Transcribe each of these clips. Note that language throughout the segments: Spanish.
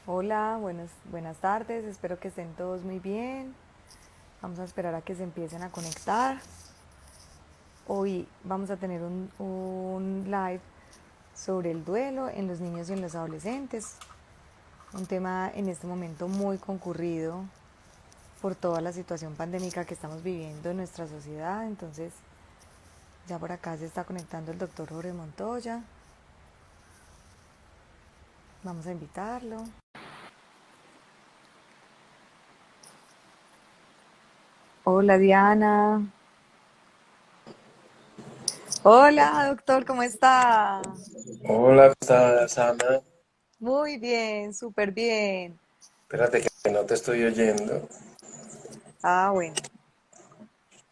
Hola, buenas tardes, espero que estén todos muy bien. Vamos a esperar a que se empiecen a conectar. Hoy vamos a tener un live sobre el duelo en los niños y en los adolescentes. Un tema en este momento muy concurrido por toda la situación pandémica que estamos viviendo en nuestra sociedad. Entonces, ya por acá se está conectando el doctor Jorge Montoya. Vamos a invitarlo. Hola Diana. Hola doctor, ¿cómo está? Hola, ¿cómo estás, Ana? Muy bien, súper bien. Espérate que no te estoy oyendo. Ah, bueno.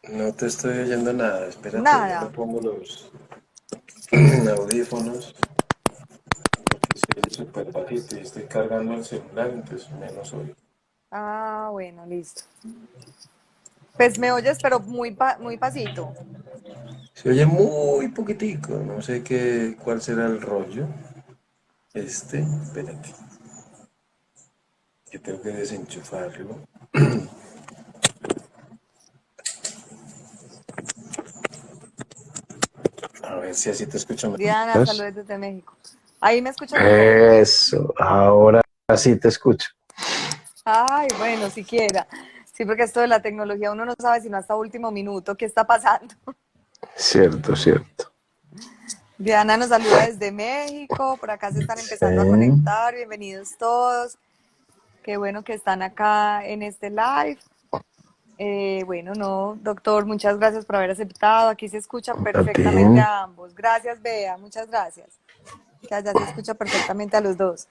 No te estoy oyendo nada. Espérate, yo me Nada. pongo los audífonos porque se oye súper bajito y estoy cargando el celular, entonces menos oigo. Ah, bueno, listo. Pues me oyes, pero muy pasito. Se oye muy poquitico, no sé cuál será el rollo. Espérate, que tengo que desenchufarlo. A ver si así te escucho Diana, mejor. saludos desde México. Ahí me escuchas mejor. Eso, ahora sí te escucho. Ay, bueno, siquiera. Sí, porque esto de la tecnología uno no sabe sino hasta último minuto qué está pasando. Cierto, cierto. Diana nos saluda desde México. Por acá se están empezando a Sí. conectar. Bienvenidos todos. Qué bueno que están acá en este live. Bueno, no, doctor, muchas gracias por haber aceptado. Aquí se escucha A ti. perfectamente a ambos. Gracias, Bea, muchas gracias. Que allá se escucha perfectamente a los dos.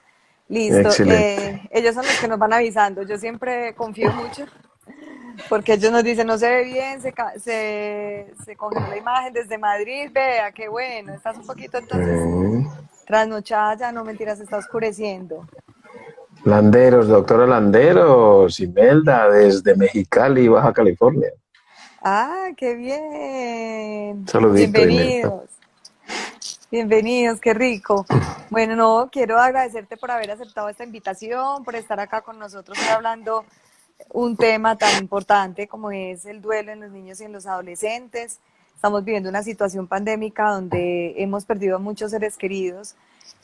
Listo, Excelente. ellos son los que nos van avisando. Yo siempre confío mucho porque ellos nos dicen, no se ve bien, se congeló la imagen desde Madrid, Bea, qué bueno, estás un poquito entonces trasnochada, ya no mentiras, se está oscureciendo. Landeros, doctora Landeros, Imelda, desde Mexicali, Baja California. Ah, qué bien. Saludito, Imelda. Bienvenidos. Bienvenidos, qué rico. Bueno, no, quiero agradecerte por haber aceptado esta invitación, por estar acá con nosotros hoy hablando un tema tan importante como es el duelo en los niños y en los adolescentes. Estamos viviendo una situación pandémica donde hemos perdido a muchos seres queridos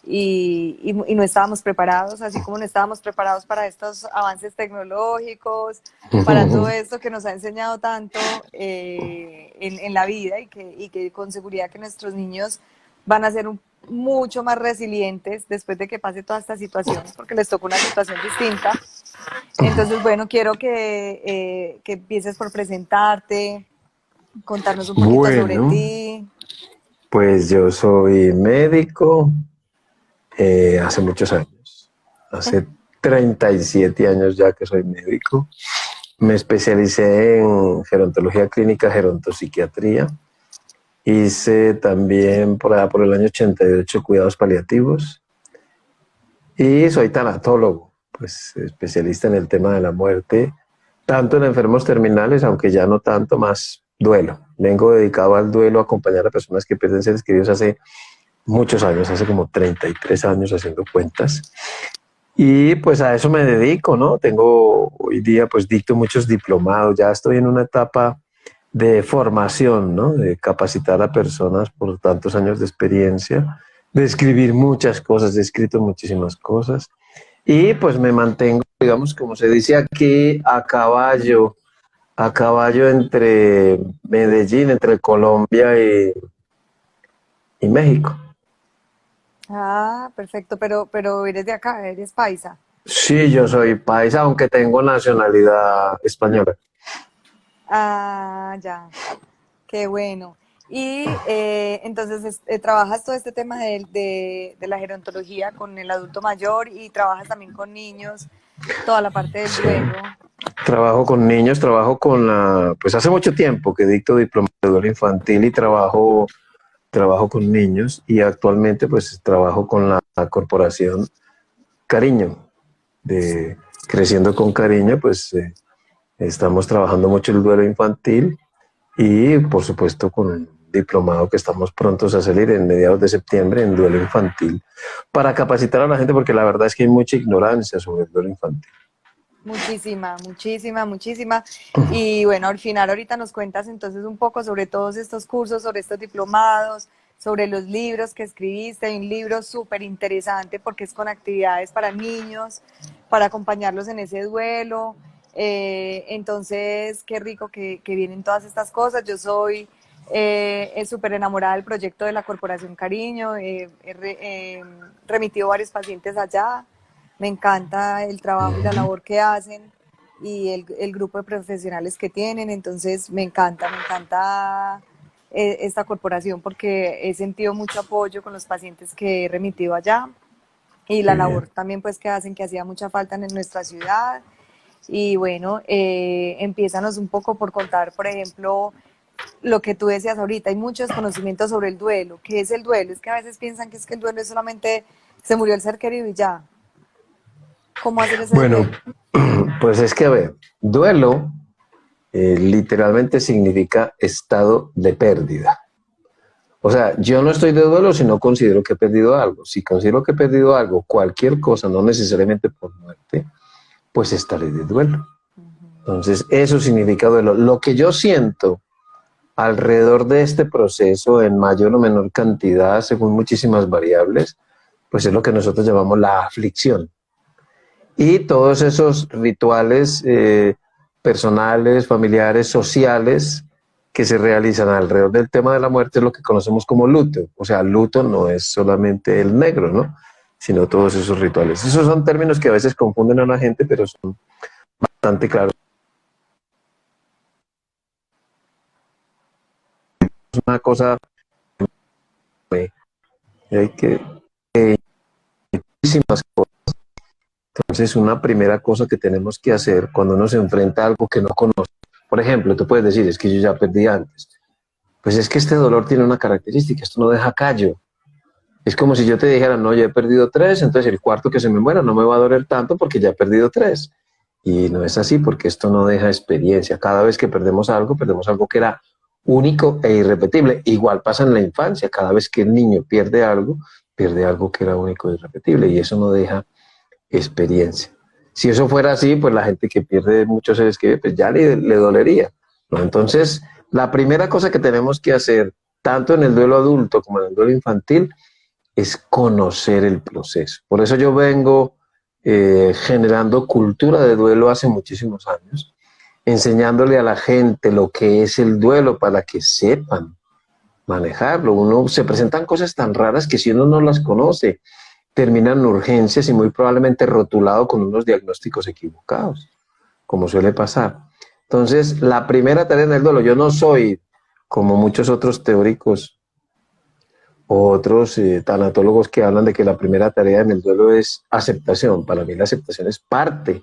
y no estábamos preparados, así como no estábamos preparados para estos avances tecnológicos, para todo esto que nos ha enseñado tanto en la vida y que con seguridad que nuestros niños van a ser mucho más resilientes después de que pase toda esta situación, porque les tocó una situación distinta. Entonces, bueno, quiero que empieces por presentarte, contarnos un poquito sobre Bueno, ti. pues yo soy médico hace muchos años. Hace 37 años ya que soy médico. Me especialicé en gerontología clínica, gerontopsiquiatría. Hice también por allá por el año 88 cuidados paliativos. Y soy tanatólogo, pues especialista en el tema de la muerte, tanto en enfermos terminales, aunque ya no tanto, más duelo. Vengo dedicado al duelo, a acompañar a personas que pierden seres queridos hace muchos años, hace como 33 años haciendo cuentas. Y pues a eso me dedico, ¿no? Tengo hoy día, pues dicto muchos diplomados, ya estoy en una etapa de formación, ¿no? De capacitar a personas por tantos años de experiencia, de escribir muchas cosas, he escrito muchísimas cosas y pues me mantengo, digamos, como se dice aquí, a caballo entre Medellín, entre Colombia y México. Ah, perfecto, pero eres de acá, eres paisa. Sí, yo soy paisa, aunque tengo nacionalidad española. Ah, ya, qué bueno. Y entonces trabajas todo este tema de la gerontología con el adulto mayor y trabajas también con niños, toda la parte del Sí. duelo. Trabajo con niños, trabajo con pues hace mucho tiempo que dicto diplomado de duelo infantil y trabajo con niños y actualmente pues trabajo con la corporación Cariño, de Creciendo con Cariño, pues estamos trabajando mucho el duelo infantil y por supuesto con diplomado que estamos prontos a salir en mediados de septiembre en duelo infantil, para capacitar a la gente, porque la verdad es que hay mucha ignorancia sobre el duelo infantil. Muchísima, muchísima, muchísima. Y bueno, al final ahorita nos cuentas entonces un poco sobre todos estos cursos, sobre estos diplomados, sobre los libros que escribiste. Hay un libro súper interesante porque es con actividades para niños, para acompañarlos en ese duelo. Entonces, qué rico que vienen todas estas cosas. Yo soy súper enamorada del proyecto de la Corporación Cariño. He remitido varios pacientes allá. Me encanta el trabajo y la labor que hacen y el grupo de profesionales que tienen. Entonces me encanta esta corporación porque he sentido mucho apoyo con los pacientes que he remitido allá y la labor también pues que hacen, que hacía mucha falta en nuestra ciudad. Y bueno, empiézanos un poco por contar, por ejemplo, lo que tú decías ahorita. Hay muchos conocimientos sobre el duelo. ¿Qué es el duelo? Es que a veces piensan que es que el duelo es solamente se murió el ser querido y ya. ¿Cómo hacer ese Bueno, duelo? pues es que, a ver, duelo literalmente significa estado de pérdida. O sea, yo no estoy de duelo si no considero que he perdido algo. Si considero que he perdido algo, cualquier cosa, no necesariamente por muerte, pues estaré de duelo. Entonces, eso significa duelo. Lo que yo siento alrededor de este proceso, en mayor o menor cantidad, según muchísimas variables, pues es lo que nosotros llamamos la aflicción. Y todos esos rituales personales, familiares, sociales que se realizan alrededor del tema de la muerte es lo que conocemos como luto. O sea, luto no es solamente el negro, ¿no? Sino todos esos rituales. Esos son términos que a veces confunden a la gente, pero son bastante claros. Es una cosa hay que muchísimas cosas. Entonces, una primera cosa que tenemos que hacer cuando uno se enfrenta a algo que no conoce, por ejemplo, tú puedes decir, es que yo ya perdí antes. Pues es que este dolor tiene una característica, esto no deja callo. Es como si yo te dijera, no, ya he perdido 3, entonces el cuarto que se me muera no me va a doler tanto porque ya he perdido 3. Y no es así, porque esto no deja experiencia. Cada vez que perdemos algo que era único e irrepetible. Igual pasa en la infancia, cada vez que el niño pierde algo que era único e irrepetible, y eso no deja experiencia. Si eso fuera así, pues la gente que pierde muchos seres queridos, pues ya le dolería, ¿no? Entonces, la primera cosa que tenemos que hacer, tanto en el duelo adulto como en el duelo infantil, es conocer el proceso. Por eso yo vengo generando cultura de duelo hace muchísimos años, enseñándole a la gente lo que es el duelo para que sepan manejarlo. Se presentan cosas tan raras que si uno no las conoce, terminan en urgencias y muy probablemente rotulado con unos diagnósticos equivocados, como suele pasar. Entonces, la primera tarea en el duelo, yo no soy como muchos otros teóricos o otros tanatólogos que hablan de que la primera tarea en el duelo es aceptación. Para mí la aceptación es parte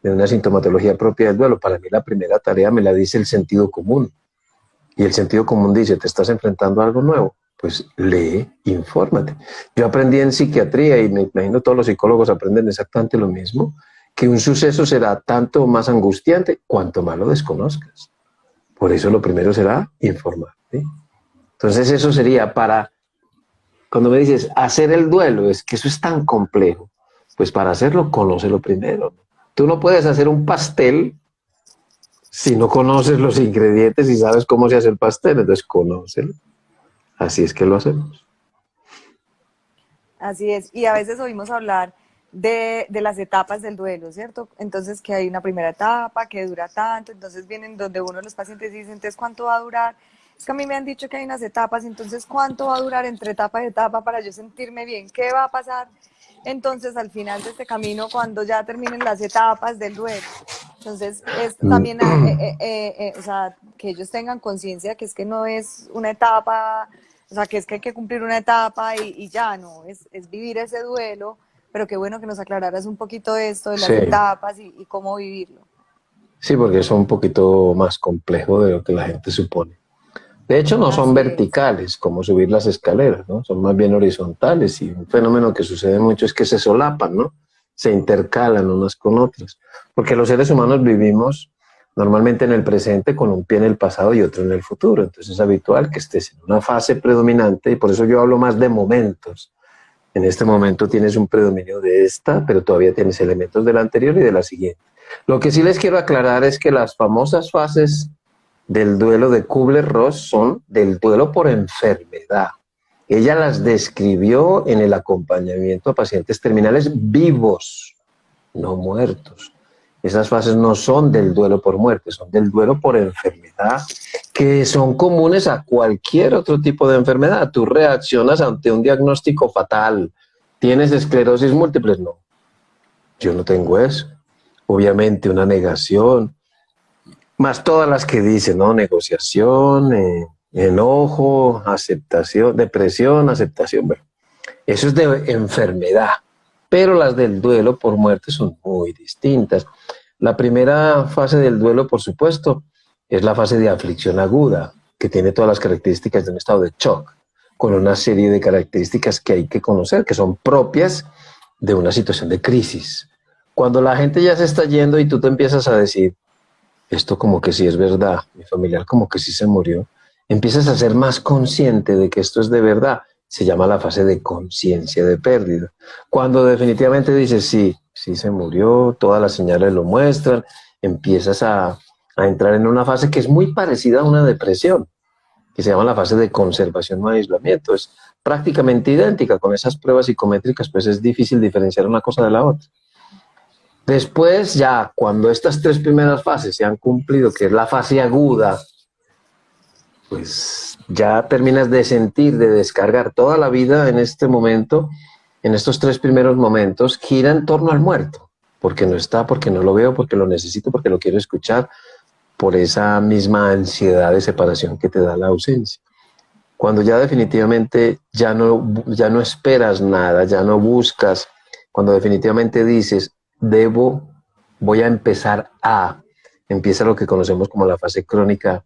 de una sintomatología propia del duelo. Para mí la primera tarea me la dice el sentido común. Y el sentido común dice, te estás enfrentando a algo nuevo, pues lee, infórmate. Yo aprendí en psiquiatría, y me imagino todos los psicólogos aprenden exactamente lo mismo, que un suceso será tanto más angustiante cuanto más lo desconozcas. Por eso lo primero será informarte. Entonces eso sería para, cuando me dices hacer el duelo, es que eso es tan complejo, pues para hacerlo, conócelo primero. Tú no puedes hacer un pastel si no conoces los ingredientes y sabes cómo se hace el pastel, entonces conócelo. Así es que lo hacemos. Así es, y a veces oímos hablar de las etapas del duelo, ¿cierto? Entonces que hay una primera etapa que dura tanto, entonces vienen donde uno de los pacientes dice, entonces ¿cuánto va a durar? Es que a mí me han dicho que hay unas etapas, entonces ¿cuánto va a durar entre etapa y etapa para yo sentirme bien? ¿Qué va a pasar entonces al final de este camino cuando ya terminen las etapas del duelo? Entonces es también, o sea, que ellos tengan conciencia que es que no es una etapa, o sea, que es que hay que cumplir una etapa y ya, no, es vivir ese duelo, pero qué bueno que nos aclararas un poquito esto de las etapas y cómo vivirlo. Sí, porque es un poquito más complejo de lo que la gente supone. De hecho, no son verticales, como subir las escaleras, ¿no? Son más bien horizontales, y un fenómeno que sucede mucho es que se solapan, ¿no? Se intercalan unas con otras. Porque los seres humanos vivimos normalmente en el presente con un pie en el pasado y otro en el futuro. Entonces es habitual que estés en una fase predominante y por eso yo hablo más de momentos. En este momento tienes un predominio de esta, pero todavía tienes elementos de la anterior y de la siguiente. Lo que sí les quiero aclarar es que las famosas fases del duelo de Kubler-Ross son del duelo por enfermedad. Ella las describió en el acompañamiento a pacientes terminales vivos, no muertos. Esas fases no son del duelo por muerte, son del duelo por enfermedad, que son comunes a cualquier otro tipo de enfermedad. Tú reaccionas ante un diagnóstico fatal. ¿Tienes esclerosis múltiple? No, yo no tengo eso. Obviamente una negación, más todas las que dicen, ¿no? Negociación, enojo, aceptación, depresión, aceptación. Bueno, eso es de enfermedad, pero las del duelo por muerte son muy distintas. La primera fase del duelo, por supuesto, es la fase de aflicción aguda, que tiene todas las características de un estado de shock, con una serie de características que hay que conocer, que son propias de una situación de crisis. Cuando la gente ya se está yendo y tú te empiezas a decir, esto como que sí es verdad, mi familiar como que sí se murió, empiezas a ser más consciente de que esto es de verdad. Se llama la fase de conciencia de pérdida. Cuando definitivamente dices, sí, sí se murió, todas las señales lo muestran, empiezas a entrar en una fase que es muy parecida a una depresión, que se llama la fase de conservación o aislamiento. Es prácticamente idéntica. Con esas pruebas psicométricas, pues es difícil diferenciar una cosa de la otra. Después, ya, cuando estas tres primeras fases se han cumplido, que es la fase aguda, pues ya terminas de sentir, de descargar toda la vida en este momento, en estos tres primeros momentos, gira en torno al muerto, porque no está, porque no lo veo, porque lo necesito, porque lo quiero escuchar, por esa misma ansiedad de separación que te da la ausencia. Cuando ya definitivamente ya no esperas nada, ya no buscas, cuando definitivamente dices, voy a empezar empieza lo que conocemos como la fase crónica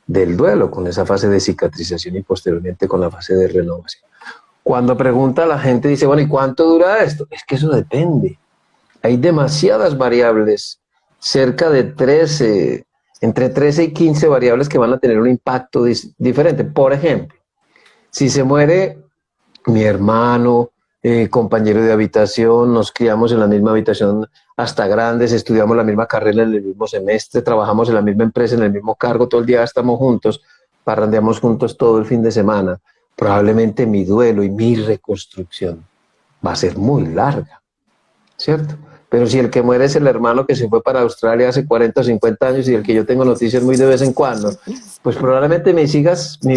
del duelo, con esa fase de cicatrización y posteriormente con la fase de renovación. Cuando pregunta la gente, dice, bueno, ¿y cuánto dura esto? Es que eso depende. Hay demasiadas variables, cerca de 13, entre 13 y 15 variables que van a tener un impacto diferente. Por ejemplo, si se muere mi hermano, compañero de habitación, nos criamos en la misma habitación hasta grandes, estudiamos la misma carrera en el mismo semestre, trabajamos en la misma empresa, en el mismo cargo, todo el día estamos juntos, parrandeamos juntos todo el fin de semana. Probablemente mi duelo y mi reconstrucción va a ser muy larga, ¿cierto? Pero si el que muere es el hermano que se fue para Australia hace 40 o 50 años y el que yo tengo noticias muy de vez en cuando, pues probablemente mi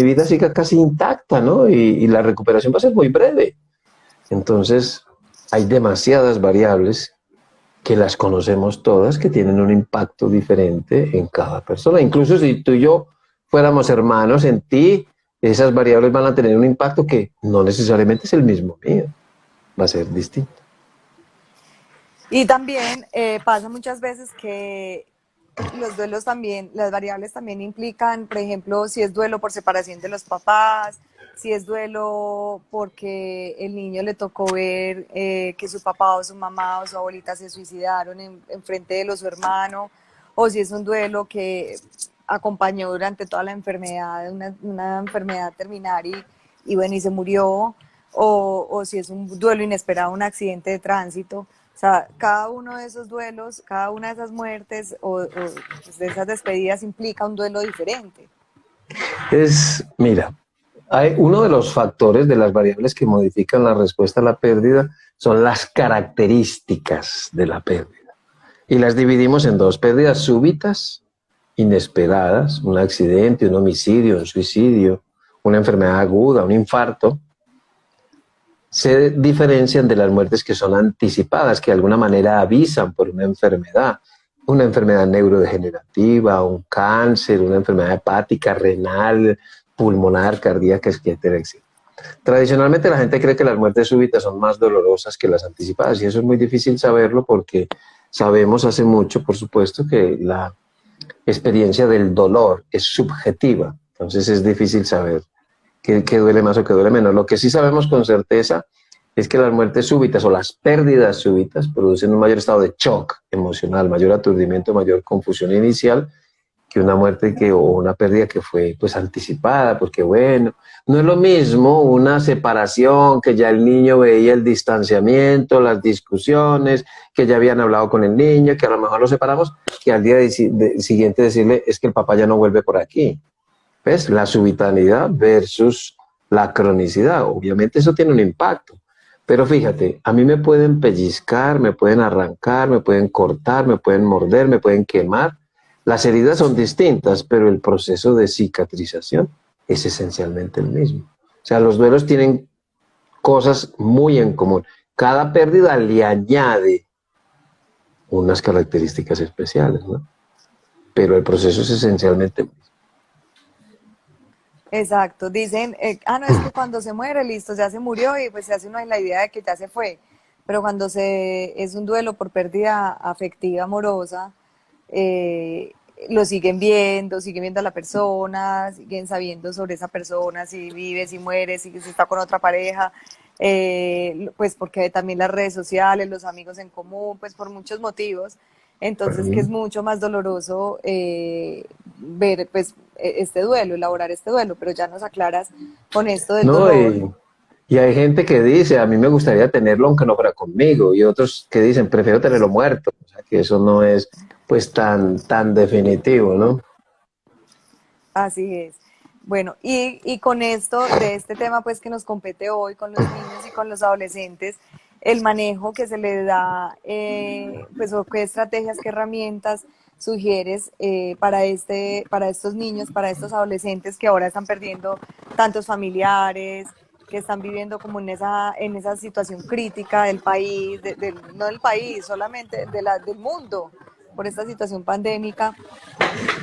vida siga casi intacta, ¿no? Y la recuperación va a ser muy breve. Entonces, hay demasiadas variables que las conocemos todas, que tienen un impacto diferente en cada persona. Incluso si tú y yo fuéramos hermanos, en ti esas variables van a tener un impacto que no necesariamente es el mismo mío, va a ser distinto. Y también pasa muchas veces que los duelos también, las variables también implican, por ejemplo, si es duelo por separación de los papás, si es duelo porque el niño le tocó ver que su papá o su mamá o su abuelita se suicidaron en frente de su hermano, o si es un duelo que acompañó durante toda la enfermedad, una enfermedad terminal y bueno, y se murió, o si es un duelo inesperado, un accidente de tránsito. O sea, cada uno de esos duelos, cada una de esas muertes o de esas despedidas implica un duelo diferente. Mira, hay uno de los factores de las variables que modifican la respuesta a la pérdida son las características de la pérdida. Y las dividimos en dos: pérdidas súbitas, inesperadas, un accidente, un homicidio, un suicidio, una enfermedad aguda, un infarto. Se diferencian de las muertes que son anticipadas, que de alguna manera avisan por una enfermedad neurodegenerativa, un cáncer, una enfermedad hepática, renal, pulmonar, cardíaca, etcétera, etcétera. Tradicionalmente la gente cree que las muertes súbitas son más dolorosas que las anticipadas, y eso es muy difícil saberlo porque sabemos hace mucho, por supuesto, que la experiencia del dolor es subjetiva, entonces es difícil saber qué duele más o qué duele menos. Lo que sí sabemos con certeza es que las muertes súbitas o las pérdidas súbitas producen un mayor estado de shock emocional, mayor aturdimiento, mayor confusión inicial que una muerte o una pérdida que fue pues anticipada, porque bueno, no es lo mismo una separación que ya el niño veía el distanciamiento, las discusiones, que ya habían hablado con el niño, que a lo mejor lo separamos, que al día siguiente decirle es que el papá ya no vuelve por aquí. ¿Ves? La subitanidad versus la cronicidad. Obviamente eso tiene un impacto. Pero fíjate, a mí me pueden pellizcar, me pueden arrancar, me pueden cortar, me pueden morder, me pueden quemar. Las heridas son distintas, pero el proceso de cicatrización es esencialmente el mismo. O sea, los duelos tienen cosas muy en común. Cada pérdida le añade unas características especiales, ¿no? Pero el proceso es esencialmente el mismo. Exacto, dicen, no, es que cuando se muere, listo, ya se murió y pues se hace uno la idea de que ya se fue, pero cuando es un duelo por pérdida afectiva, amorosa, eh, lo siguen viendo a la persona, siguen sabiendo sobre esa persona, si vive, si muere, si está con otra pareja, pues porque también las redes sociales, los amigos en común, pues por muchos motivos. Entonces, que es mucho más doloroso ver pues este duelo, elaborar este duelo, pero ya nos aclaras con esto del No, dolor. y hay gente que dice, a mí me gustaría tenerlo aunque no fuera conmigo, y otros que dicen, prefiero tenerlo muerto. O sea, que eso no es pues tan definitivo, ¿no? Así es. Bueno, y con esto, de este tema pues que nos compete hoy con los niños y con los adolescentes, el manejo que se le da, pues o qué estrategias, qué herramientas sugieres para estos niños, para estos adolescentes que ahora están perdiendo tantos familiares, que están viviendo como en esa situación crítica del país, no del país, solamente del mundo, por esta situación pandémica,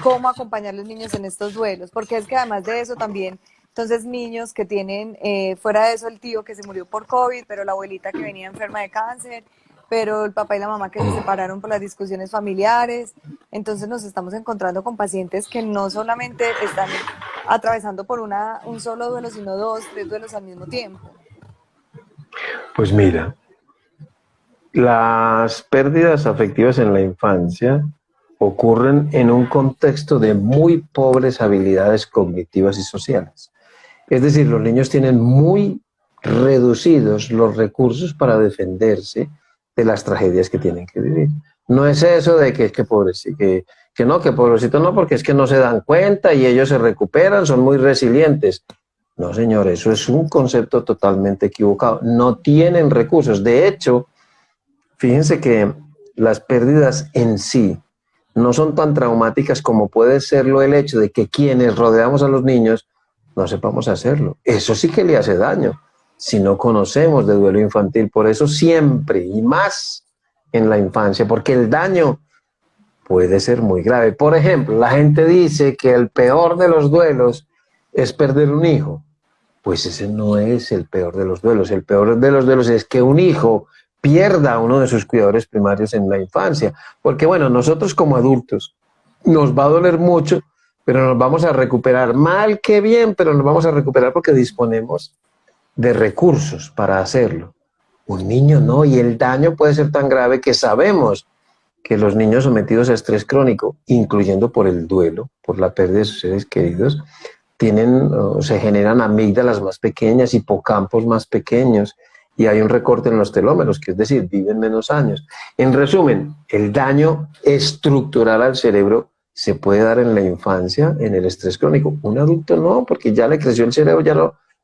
cómo acompañar a los niños en estos duelos, porque es que además de eso también, entonces niños que tienen, fuera de eso el tío que se murió por COVID, pero la abuelita que venía enferma de cáncer, pero el papá y la mamá que se separaron por las discusiones familiares, entonces nos estamos encontrando con pacientes que no solamente están atravesando por un solo duelo, sino dos, tres duelos al mismo tiempo. Pues mira, las pérdidas afectivas en la infancia ocurren en un contexto de muy pobres habilidades cognitivas y sociales. Es decir, los niños tienen muy reducidos los recursos para defenderse de las tragedias que tienen que vivir. No es eso de que pobrecito, que pobrecito no, porque es que no se dan cuenta y ellos se recuperan, son muy resilientes. No, señor, eso es un concepto totalmente equivocado. No tienen recursos. De hecho, fíjense que las pérdidas en sí no son tan traumáticas como puede serlo el hecho de que quienes rodeamos a los niños no sepamos hacerlo. Eso sí que le hace daño si no conocemos de duelo infantil. Por eso siempre y más en la infancia, porque el daño puede ser muy grave. Por ejemplo, la gente dice que el peor de los duelos es perder un hijo. Pues ese no es el peor de los duelos. El peor de los duelos es que un hijo pierda a uno de sus cuidadores primarios en la infancia. Porque bueno, nosotros como adultos nos va a doler mucho, pero nos vamos a recuperar mal que bien, pero nos vamos a recuperar porque disponemos de recursos para hacerlo. Un niño no, y el daño puede ser tan grave que sabemos que los niños sometidos a estrés crónico, incluyendo por el duelo, por la pérdida de sus seres queridos, tienen o se generan amígdalas más pequeñas, hipocampos más pequeños, y hay un recorte en los telómeros, que es decir, viven menos años. En resumen, el daño estructural al cerebro se puede dar en la infancia, en el estrés crónico. Un adulto no, porque ya le creció el cerebro,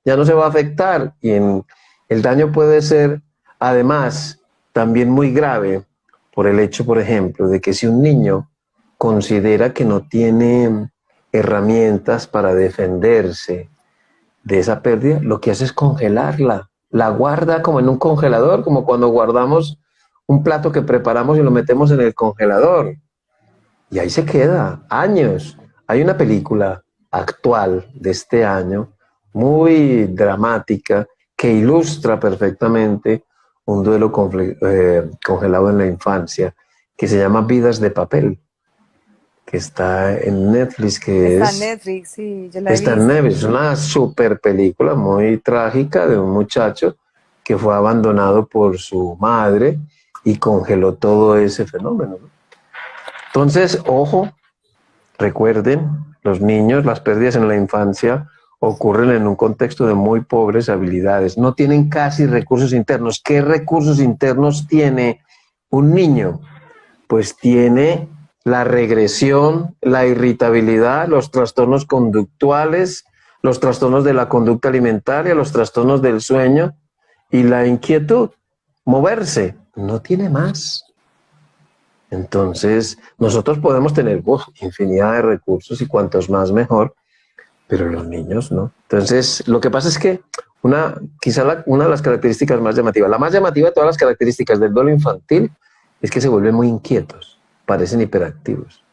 ya no se va a afectar. Y el daño puede ser, además, también muy grave por el hecho, por ejemplo, de que si un niño considera que no tiene herramientas para defenderse de esa pérdida, lo que hace es congelarla. La guarda como en un congelador, como cuando guardamos un plato que preparamos y lo metemos en el congelador. Y ahí se queda, años. Hay una película actual de este año, muy dramática, que ilustra perfectamente un duelo congelado en la infancia, que se llama Vidas de Papel, que está en Netflix, Está en Netflix, sí, yo la he está en visto. Netflix, es una super película muy trágica de un muchacho que fue abandonado por su madre y congeló todo ese fenómeno, ¿no? Entonces, ojo, recuerden, los niños, las pérdidas en la infancia ocurren en un contexto de muy pobres habilidades. No tienen casi recursos internos. ¿Qué recursos internos tiene un niño? Pues tiene la regresión, la irritabilidad, los trastornos conductuales, los trastornos de la conducta alimentaria, los trastornos del sueño y la inquietud, moverse. No tiene más. Entonces, nosotros podemos tener infinidad de recursos y cuantos más mejor, pero los niños no. Entonces, lo que pasa es que una de las características más llamativas, la más llamativa de todas las características del duelo infantil, es que se vuelven muy inquietos, parecen hiperactivos,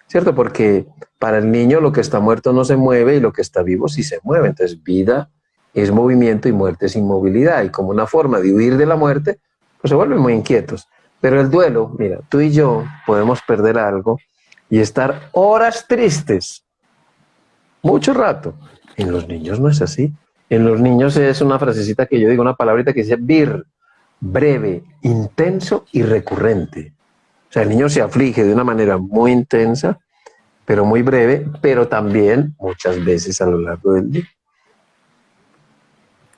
¿cierto? Porque para el niño lo que está muerto no se mueve y lo que está vivo sí se mueve. Entonces, vida es movimiento y muerte es inmovilidad. Y como una forma de huir de la muerte, pues se vuelven muy inquietos. Pero el duelo, mira, tú y yo podemos perder algo y estar horas tristes, mucho rato. En los niños no es así. En los niños es una frasecita que yo digo, una palabrita que dice breve, intenso y recurrente. O sea, el niño se aflige de una manera muy intensa, pero muy breve, pero también muchas veces a lo largo del día.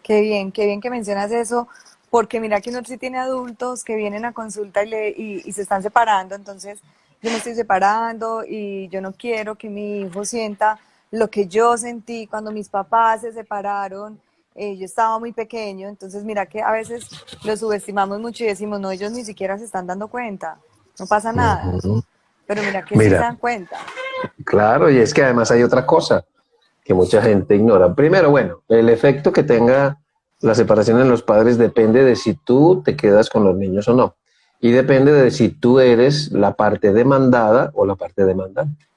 Qué bien que mencionas eso, porque mira que uno sí tiene adultos que vienen a consulta y se están separando, entonces yo me estoy separando y yo no quiero que mi hijo sienta lo que yo sentí cuando mis papás se separaron. Yo estaba muy pequeño, entonces mira que a veces lo subestimamos mucho y decimos, no, ellos ni siquiera se están dando cuenta, no pasa nada, pero mira que sí se Mira, dan cuenta. claro, y es que además hay otra cosa que mucha gente ignora. Primero, bueno, el efecto que tenga la separación en los padres depende de si tú te quedas con los niños o no. Y depende de si tú eres la parte demandada o la parte demandante.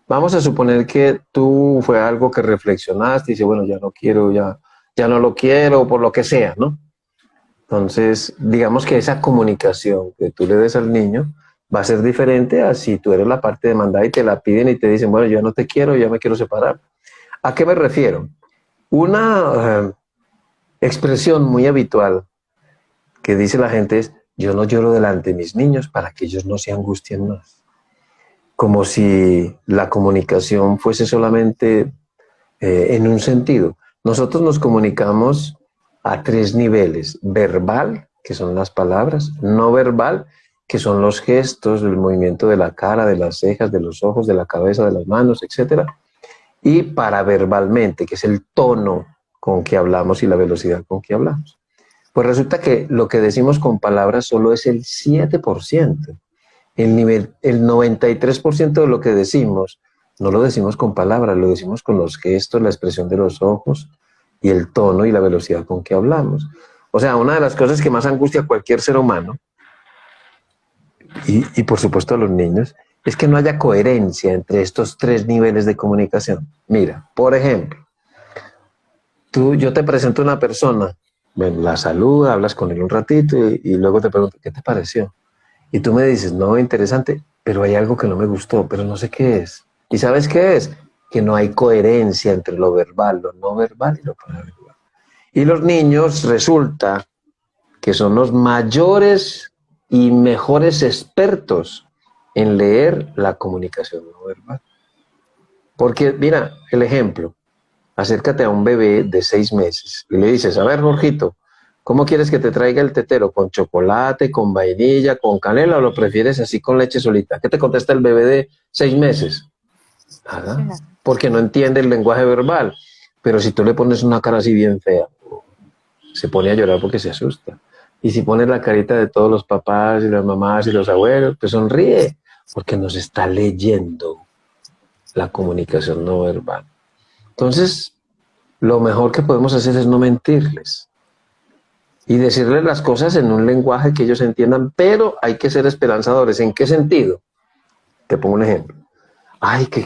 Vamos a suponer que tú fue algo que reflexionaste y dices, bueno, ya no quiero, ya no lo quiero, por lo que sea, ¿no? Entonces, digamos que esa comunicación que tú le des al niño va a ser diferente a si tú eres la parte demandada y te la piden y te dicen, bueno, yo no te quiero, ya me quiero separar. ¿A qué me refiero? Una expresión muy habitual que dice la gente es, yo no lloro delante de mis niños para que ellos no se angustien más. Como si la comunicación fuese solamente en un sentido. Nosotros nos comunicamos a 3 niveles: verbal, que son las palabras; no verbal, que son los gestos, el movimiento de la cara, de las cejas, de los ojos, de la cabeza, de las manos, etc. Y paraverbalmente, que es el tono con que hablamos y la velocidad con que hablamos. Pues resulta que lo que decimos con palabras solo es el 7%. El 93% de lo que decimos no lo decimos con palabras, lo decimos con los gestos, la expresión de los ojos y el tono y la velocidad con que hablamos. O sea, una de las cosas que más angustia a cualquier ser humano, y por supuesto a los niños, es que no haya coherencia entre estos 3 niveles de comunicación. Mira, por ejemplo, yo te presento a una persona, bueno, la saluda, hablas con él un ratito y luego te pregunto, ¿qué te pareció? Y tú me dices, no, interesante, pero hay algo que no me gustó, pero no sé qué es. ¿Y sabes qué es? Que no hay coherencia entre lo verbal, lo no verbal y lo paraverbal. Y los niños resulta que son los mayores y mejores expertos en leer la comunicación no verbal. Porque, mira, el ejemplo, acércate a un bebé de 6 meses y le dices, a ver, Jorgito, ¿cómo quieres que te traiga el tetero? ¿Con chocolate, con vainilla, con canela o lo prefieres así con leche solita? ¿Qué te contesta el bebé de 6 meses? Nada, porque no entiende el lenguaje verbal. Pero si tú le pones una cara así bien fea, se pone a llorar porque se asusta. Y si pones la carita de todos los papás y las mamás y los abuelos, pues sonríe, porque nos está leyendo la comunicación no verbal. Entonces, lo mejor que podemos hacer es no mentirles y decirles las cosas en un lenguaje que ellos entiendan, pero hay que ser esperanzadores. ¿En qué sentido? Te pongo un ejemplo. Ay, que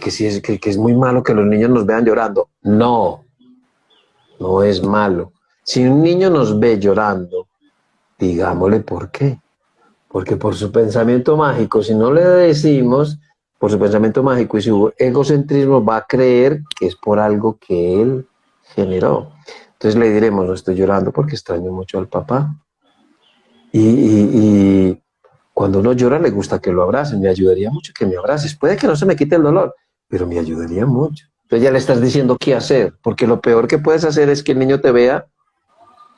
es muy malo que los niños nos vean llorando. No, no es malo. Si un niño nos ve llorando, digámosle por qué. Porque por su pensamiento mágico, si no le decimos, por su pensamiento mágico y su egocentrismo, va a creer que es por algo que él generó. Entonces le diremos, no estoy llorando porque extraño mucho al papá. Y cuando uno llora le gusta que lo abracen, me ayudaría mucho que me abraces. Puede que no se me quite el dolor, pero me ayudaría mucho. Entonces ya le estás diciendo qué hacer, porque lo peor que puedes hacer es que el niño te vea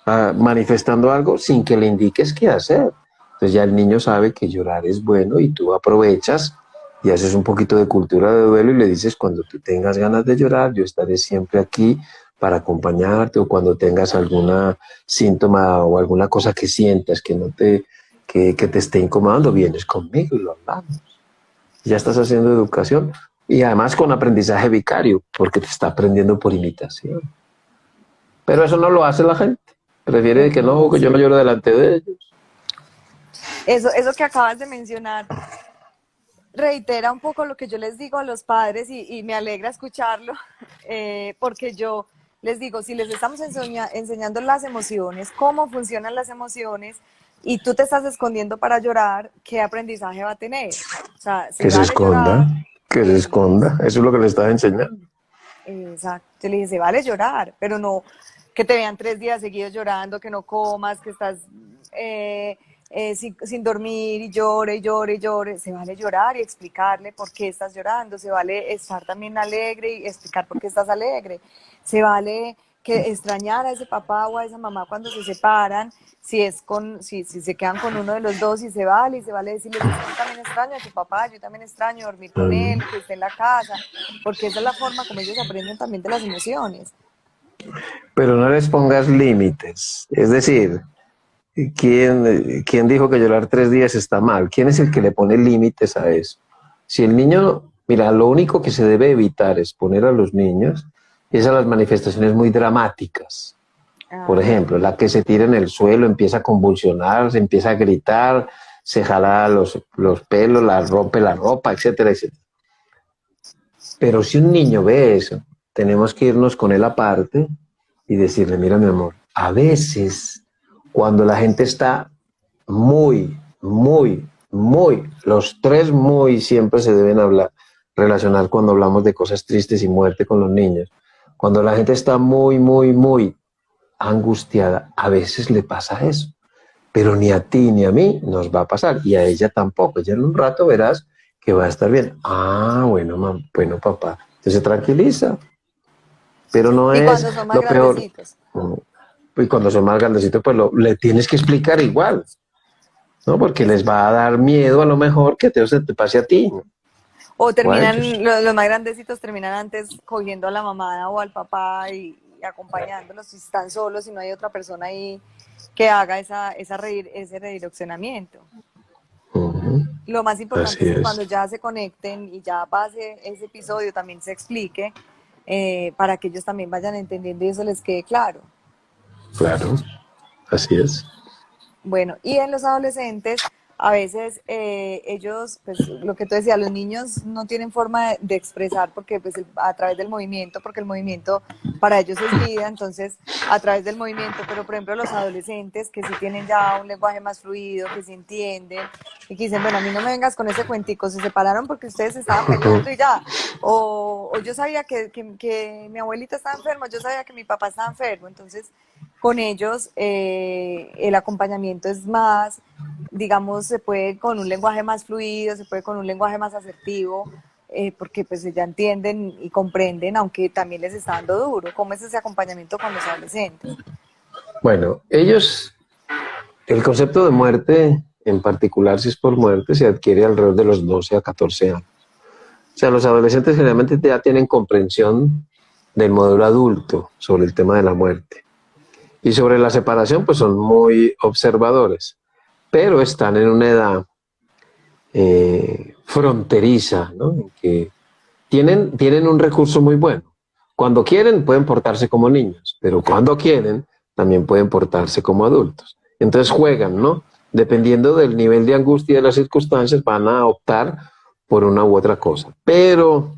manifestando algo sin que le indiques qué hacer. Entonces ya el niño sabe que llorar es bueno y tú aprovechas y haces un poquito de cultura de duelo y le dices, cuando tú tengas ganas de llorar, yo estaré siempre aquí para acompañarte, o cuando tengas alguna síntoma o alguna cosa que sientas que no te, que te esté incomodando, vienes conmigo y lo hablamos. Ya estás haciendo educación y además con aprendizaje vicario, porque te está aprendiendo por imitación. Pero eso no lo hace la gente. Prefiere que no, que yo no lloro delante de ellos. Eso que acabas de mencionar reitera un poco lo que yo les digo a los padres y me alegra escucharlo, porque yo les digo, si les estamos enseñando las emociones, cómo funcionan las emociones, y tú te estás escondiendo para llorar, ¿qué aprendizaje va a tener? O sea, Que se esconda, que se esconda. Eso es lo que le estás enseñando. Exacto. Yo le dije, se vale llorar, pero no que te vean 3 días seguidos llorando, que no comas, que estás sin dormir y llore, y llore, y llore. Se vale llorar y explicarle por qué estás llorando. Se vale estar también alegre y explicar por qué estás alegre. Se vale que extrañar a ese papá o a esa mamá cuando se separan, si se quedan con uno de los dos, y se vale decirles, yo también extraño a tu papá, yo también extraño dormir con él, que esté en la casa, porque esa es la forma como ellos aprenden también de las emociones. Pero no les pongas límites. Es decir, ¿quién dijo que llorar 3 días está mal? ¿Quién es el que le pone límites a eso? Si el niño, mira, lo único que se debe evitar es poner a los niños es a las manifestaciones muy dramáticas. Por ejemplo, la que se tira en el suelo, empieza a convulsionar, se empieza a gritar, se jala los pelos, la rompe la ropa, etcétera, etcétera. Pero si un niño ve eso, tenemos que irnos con él aparte y decirle, mira mi amor, a veces cuando la gente está muy, muy, muy, los tres muy siempre se deben relacionar cuando hablamos de cosas tristes y muerte con los niños. Cuando la gente está muy, muy, muy angustiada, a veces le pasa eso. Pero ni a ti ni a mí nos va a pasar, y a ella tampoco. Ya en un rato verás que va a estar bien. Ah, bueno, bueno, papá. Entonces se tranquiliza. Pero no Y es cuando son más lo peor. grandecitos. Y cuando son más grandecitos, pues le tienes que explicar igual, ¿no? Porque les va a dar miedo a lo mejor que se te pase a ti. O O a ellos. terminan, los más grandecitos terminan antes cogiendo a la mamá o al papá y acompañándolos si están solos y no hay otra persona ahí que haga ese redireccionamiento. Lo más importante Así es que es. cuando ya se conecten y ya pase ese episodio también se explique, para que ellos también vayan entendiendo y eso les quede claro. Claro, así es. Bueno, y en los adolescentes, a veces ellos, pues lo que tú decías, los niños no tienen forma de expresar porque pues a través del movimiento, porque el movimiento para ellos es vida, entonces a través del movimiento, pero por ejemplo los adolescentes que sí tienen ya un lenguaje más fluido, que se entienden y que dicen, bueno, a mí no me vengas con ese cuentico, se separaron porque ustedes estaban peleando y ya, o yo sabía que mi abuelita estaba enferma, yo sabía que mi papá estaba enfermo, entonces con ellos el acompañamiento es más, digamos, se puede con un lenguaje más fluido, se puede con un lenguaje más asertivo, porque pues ya entienden y comprenden, aunque también les está dando duro. ¿Cómo es ese acompañamiento con los adolescentes? Bueno, el concepto de muerte, en particular si es por muerte, se adquiere alrededor de los 12 a 14 años. O sea, los adolescentes generalmente ya tienen comprensión del modelo adulto sobre el tema de la muerte. Y sobre la separación, pues son muy observadores, pero están en una edad fronteriza, ¿no? En que tienen un recurso muy bueno. Cuando quieren pueden portarse como niños, pero cuando quieren también pueden portarse como adultos. Entonces juegan, ¿no? Dependiendo del nivel de angustia y de las circunstancias, van a optar por una u otra cosa. Pero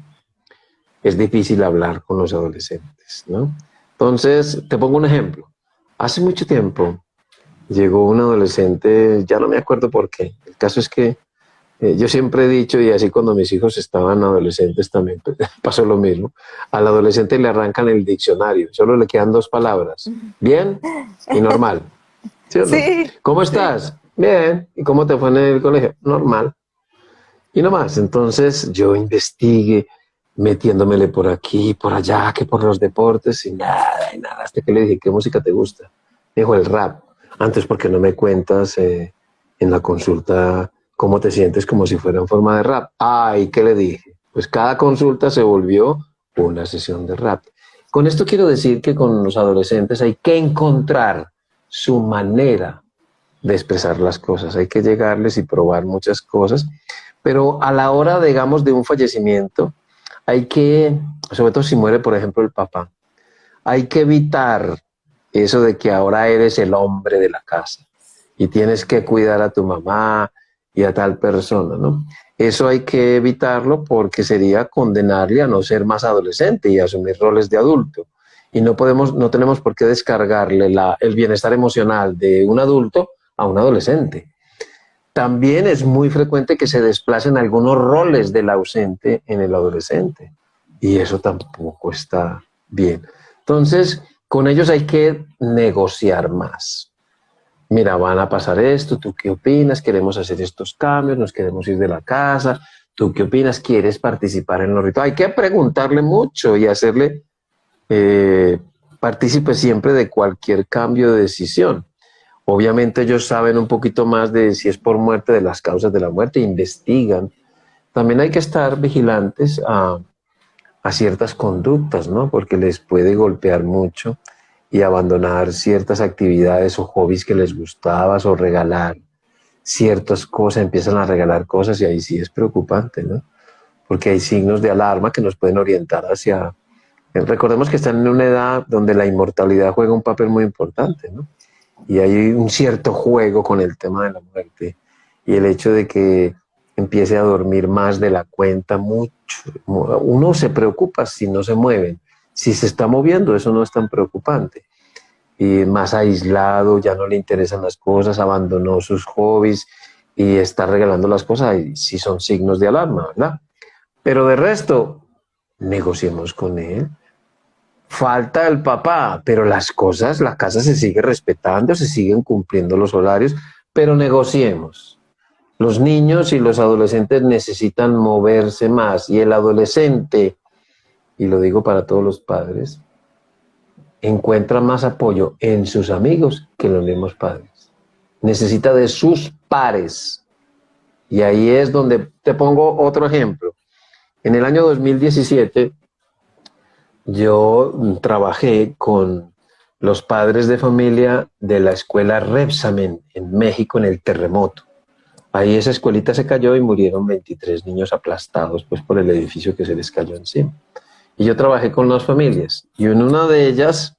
es difícil hablar con los adolescentes, ¿no? Entonces, te pongo un ejemplo. Hace mucho tiempo llegó un adolescente, ya no me acuerdo por qué. El caso es que Yo siempre he dicho, y así cuando mis hijos estaban adolescentes también pasó lo mismo, al adolescente le arrancan el diccionario, solo le quedan 2 palabras, bien y normal, ¿sí o no? Sí, ¿Cómo sí. estás? Bien. ¿Y cómo te fue en el colegio? Normal. Y no más. Entonces yo investigué, metiéndomele por aquí, por allá, que por los deportes, y nada, hasta que le dije, ¿qué música te gusta? Me dijo, el rap. Antes, ¿por qué no me cuentas en la consulta cómo te sientes como si fuera en forma de rap? Ay, ¿qué le dije? Pues cada consulta se volvió una sesión de rap. Con esto quiero decir que con los adolescentes hay que encontrar su manera de expresar las cosas. Hay que llegarles y probar muchas cosas, pero a la hora, digamos, de un fallecimiento, hay que, sobre todo si muere, por ejemplo, el papá, hay que evitar eso de que ahora eres el hombre de la casa y tienes que cuidar a tu mamá y a tal persona, ¿no? Eso hay que evitarlo porque sería condenarle a no ser más adolescente y asumir roles de adulto. Y no podemos, no tenemos por qué descargarle el bienestar emocional de un adulto a un adolescente. También es muy frecuente que se desplacen algunos roles del ausente en el adolescente y eso tampoco está bien. Entonces, con ellos hay que negociar más. Mira, van a pasar esto, ¿tú qué opinas? Queremos hacer estos cambios, nos queremos ir de la casa, ¿tú qué opinas? ¿Quieres participar en los rituales? Hay que preguntarle mucho y hacerle eh, partícipe siempre de cualquier cambio de decisión. Obviamente ellos saben un poquito más de si es por muerte, de las causas de la muerte, investigan. También hay que estar vigilantes a ciertas conductas, ¿no? Porque les puede golpear mucho y abandonar ciertas actividades o hobbies que les gustabas o regalar ciertas cosas, empiezan a regalar cosas y ahí sí es preocupante, ¿no? Porque hay signos de alarma que nos pueden orientar hacia... Recordemos que están en una edad donde la inmortalidad juega un papel muy importante, ¿no? Y hay un cierto juego con el tema de la muerte y el hecho de que empiece a dormir más de la cuenta mucho. Uno se preocupa si no se mueven. Si se está moviendo, eso no es tan preocupante. Y más aislado, ya no le interesan las cosas, abandonó sus hobbies y está regalando las cosas, y sí son signos de alarma, ¿verdad? Pero de resto, negociemos con él. Falta el papá, pero las cosas, la casa se sigue respetando, se siguen cumpliendo los horarios, pero negociemos. Los niños y los adolescentes necesitan moverse más y el adolescente, y lo digo para todos los padres, encuentra más apoyo en sus amigos que en los mismos padres. Necesita de sus pares. Y ahí es donde te pongo otro ejemplo. En el año 2017 yo trabajé con los padres de familia de la escuela Repsamen en México en el terremoto. Ahí esa escuelita se cayó y murieron 23 niños aplastados pues, por el edificio que se les cayó encima. Y yo trabajé con las familias y en una de ellas,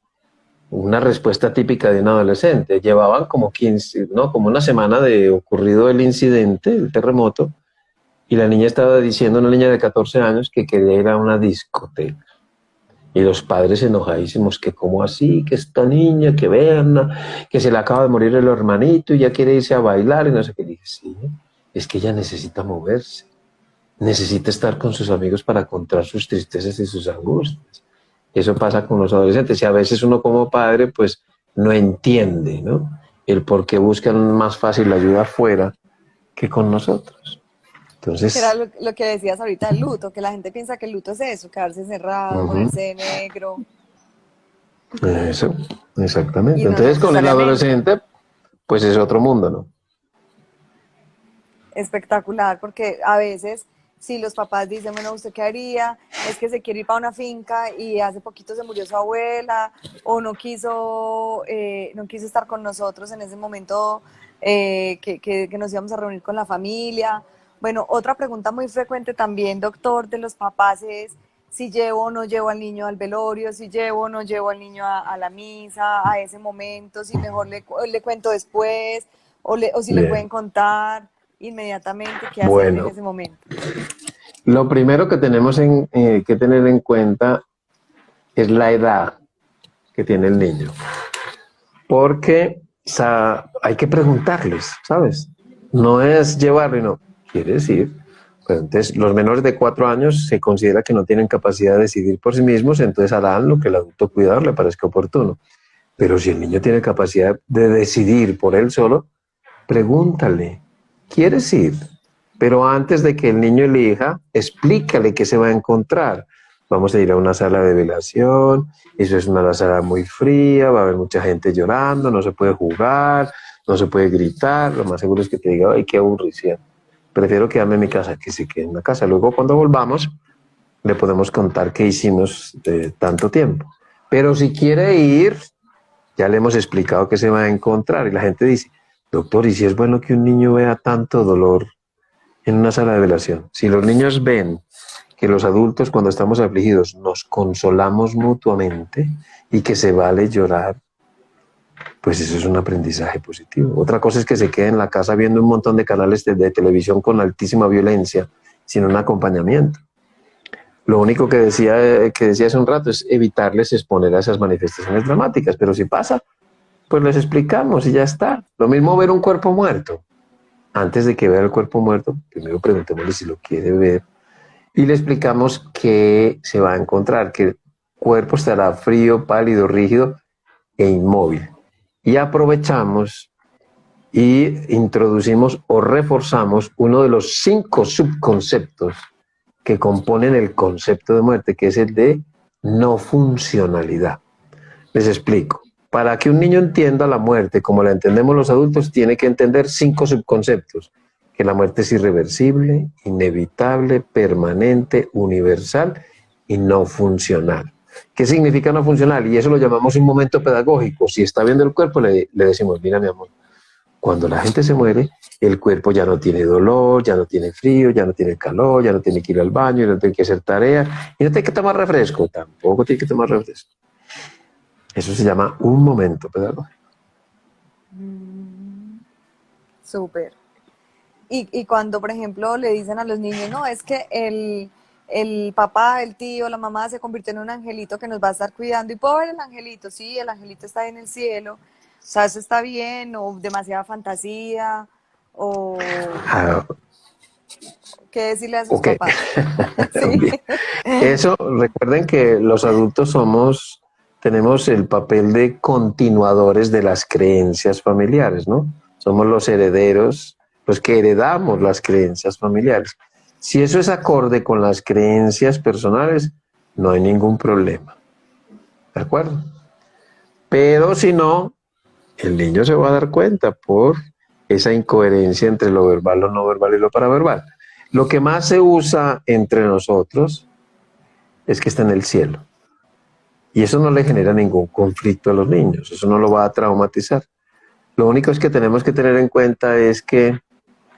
una respuesta típica de un adolescente, llevaban como 15, no, como una semana de ocurrido el incidente, el terremoto, y la niña estaba diciendo, una niña de 14 años, que quería ir a una discoteca. Y los padres enojadísimos, que cómo así, que esta niña, que vean, que se le acaba de morir el hermanito y ya quiere irse a bailar y no sé qué. Dije, sí, es que ella necesita moverse, necesita estar con sus amigos para contar sus tristezas y sus angustias. Eso pasa con los adolescentes y a veces uno como padre pues no entiende, ¿no? El por qué buscan más fácil la ayuda afuera que con nosotros. Que era Entonces, lo que decías ahorita del luto, que la gente piensa que el luto es eso, quedarse encerrado, uh-huh, ponerse de negro, eso, y exactamente. no Entonces con el necesariamente. adolescente pues es otro mundo, ¿no? Espectacular, porque a veces si los papás dicen, bueno, ¿usted qué haría? Es que se quiere ir para una finca y hace poquito se murió su abuela o no quiso estar con nosotros en ese momento que nos íbamos a reunir con la familia. Bueno, otra pregunta muy frecuente también, doctor, de los papás es si llevo o no llevo al niño al velorio, si llevo o no llevo al niño a la misa, a ese momento, si mejor le cuento después o si le pueden Bien. contar inmediatamente qué hacer en Bueno, ese momento. lo primero que tenemos que tener en cuenta es la edad que tiene el niño, porque hay que preguntarles, ¿sabes? No es llevarlo y no. ¿Quieres ir? Pues entonces, los menores de 4 años se considera que no tienen capacidad de decidir por sí mismos, entonces harán lo que el adulto cuidador le parezca oportuno. Pero si el niño tiene capacidad de decidir por él solo, pregúntale, ¿quieres ir? Pero antes de que el niño elija, explícale qué se va a encontrar. Vamos a ir a una sala de velación, eso es una sala muy fría, va a haber mucha gente llorando, no se puede jugar, no se puede gritar, lo más seguro es que te diga, ay, qué aburrición. Prefiero quedarme en mi casa que se quede en la casa. Luego cuando volvamos, le podemos contar qué hicimos de tanto tiempo. Pero si quiere ir, ya le hemos explicado qué se va a encontrar. Y la gente dice, doctor, ¿y si es bueno que un niño vea tanto dolor en una sala de velación? Si los niños ven que los adultos cuando estamos afligidos nos consolamos mutuamente y que se vale llorar, pues eso es un aprendizaje positivo. Otra cosa es que se quede en la casa viendo un montón de canales de televisión con altísima violencia, sin un acompañamiento. Lo único que decía hace un rato es evitarles exponer a esas manifestaciones dramáticas, pero si pasa, pues les explicamos y ya está. Lo mismo ver un cuerpo muerto. Antes de que vea el cuerpo muerto, primero preguntémosle si lo quiere ver y le explicamos qué se va a encontrar, que el cuerpo estará frío, pálido, rígido e inmóvil. Y aprovechamos y introducimos o reforzamos uno de los 5 subconceptos que componen el concepto de muerte, que es el de no funcionalidad. Les explico. Para que un niño entienda la muerte como la entendemos los adultos, tiene que entender 5 subconceptos. Que la muerte es irreversible, inevitable, permanente, universal y no funcional. ¿Qué significa no funcional? Y eso lo llamamos un momento pedagógico. Si está viendo el cuerpo, le decimos, mira mi amor, cuando la gente se muere, el cuerpo ya no tiene dolor, ya no tiene frío, ya no tiene calor, ya no tiene que ir al baño, ya no tiene que hacer tarea, y no tiene que tomar refresco, tampoco tiene que tomar refresco. Eso se llama un momento pedagógico. Súper. Y cuando, por ejemplo, le dicen a los niños, no, es que el papá, el tío, la mamá se convirtió en un angelito que nos va a estar cuidando y puedo ver el angelito, sí, el angelito está en el cielo, o sea, eso está bien, o demasiada fantasía, o qué decirle a esos papás. ¿Sí? Eso, recuerden que los adultos tenemos el papel de continuadores de las creencias familiares, ¿no? Somos los herederos, los que heredamos las creencias familiares. Si eso es acorde con las creencias personales, no hay ningún problema. ¿De acuerdo? Pero si no, el niño se va a dar cuenta por esa incoherencia entre lo verbal, lo no verbal y lo paraverbal. Lo que más se usa entre nosotros es que está en el cielo. Y eso no le genera ningún conflicto a los niños, eso no lo va a traumatizar. Lo único es que tenemos que tener en cuenta es que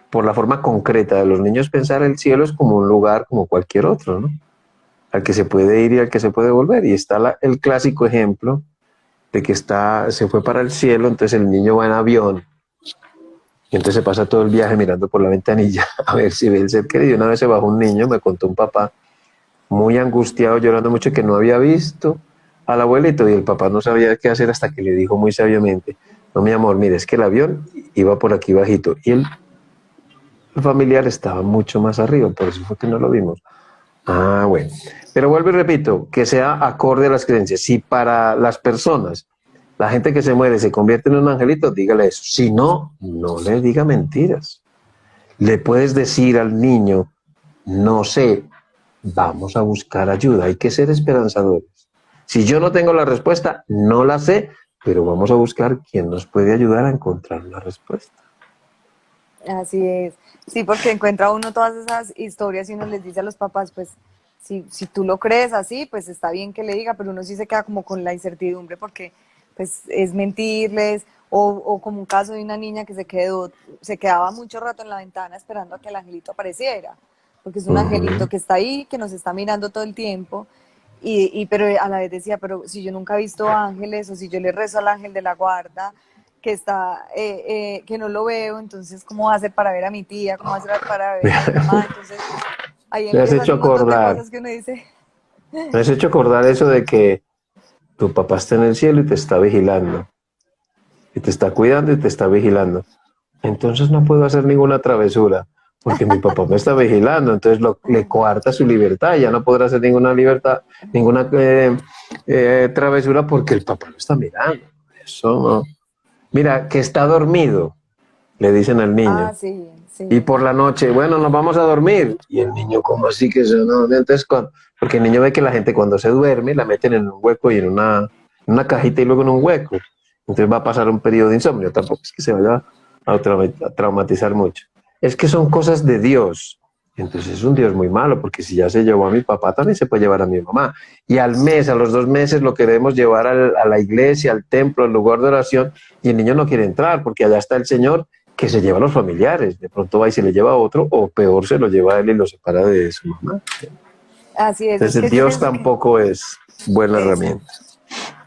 por la forma concreta de los niños pensar el cielo es como un lugar como cualquier otro, ¿no? Al que se puede ir y al que se puede volver. Y está el clásico ejemplo de que se fue para el cielo, entonces el niño va en avión y entonces se pasa todo el viaje mirando por la ventanilla a ver si ve el ser querido. Una vez se bajó un niño, me contó un papá, muy angustiado, llorando mucho, que no había visto al abuelito y el papá no sabía qué hacer hasta que le dijo muy sabiamente, no, mi amor, mire, es que el avión iba por aquí bajito y el familiar estaba mucho más arriba, por eso fue que no lo vimos. Ah, bueno. Pero vuelvo y repito, que sea acorde a las creencias. Si para las personas, la gente que se muere se convierte en un angelito, dígale eso. Si no, no le diga mentiras. Le puedes decir al niño, no sé, vamos a buscar ayuda. Hay que ser esperanzadores. Si yo no tengo la respuesta, no la sé, pero vamos a buscar quién nos puede ayudar a encontrar la respuesta. Así es. Sí, porque encuentra uno todas esas historias y uno les dice a los papás, pues, si tú lo crees así, pues está bien que le diga, pero uno sí se queda como con la incertidumbre porque, pues, es mentirles, o como un caso de una niña que se quedaba mucho rato en la ventana esperando a que el angelito apareciera, porque es un angelito que está ahí, que nos está mirando todo el tiempo, pero a la vez decía, pero si yo nunca he visto ángeles, o si yo le rezo al ángel de la guarda, que no lo veo, entonces ¿cómo va a hacer para ver a mi tía? ¿Cómo va a hacer para ver a mi mamá? Entonces ahí me has hecho acordar, cosas que uno dice. Me has hecho acordar eso de que tu papá está en el cielo y te está vigilando, y te está cuidando y te está vigilando. Entonces no puedo hacer ninguna travesura, porque mi papá me está vigilando, entonces le coarta su libertad, y ya no podrá hacer ninguna libertad, ninguna travesura porque el papá lo está mirando. Eso no. Mira, que está dormido, le dicen al niño. Ah, sí, Y sí. por la noche, bueno, nos vamos a dormir. Y el niño, ¿cómo así que eso no? Entonces, porque el niño ve que la gente cuando se duerme la meten en un hueco y en una cajita y luego en un hueco. Entonces va a pasar un periodo de insomnio. Tampoco es que se vaya a traumatizar mucho. Es que son cosas de Dios. Entonces es un Dios muy malo, porque si ya se llevó a mi papá, también se puede llevar a mi mamá. Y al mes, a los 2 meses, lo queremos llevar a la iglesia, al templo, al lugar de oración, y el niño no quiere entrar, porque allá está el Señor que se lleva a los familiares. De pronto va y se le lleva a otro, o peor, se lo lleva a él y lo separa de su mamá. Así es que Entonces yo Dios pienso que tampoco es buena eso. herramienta.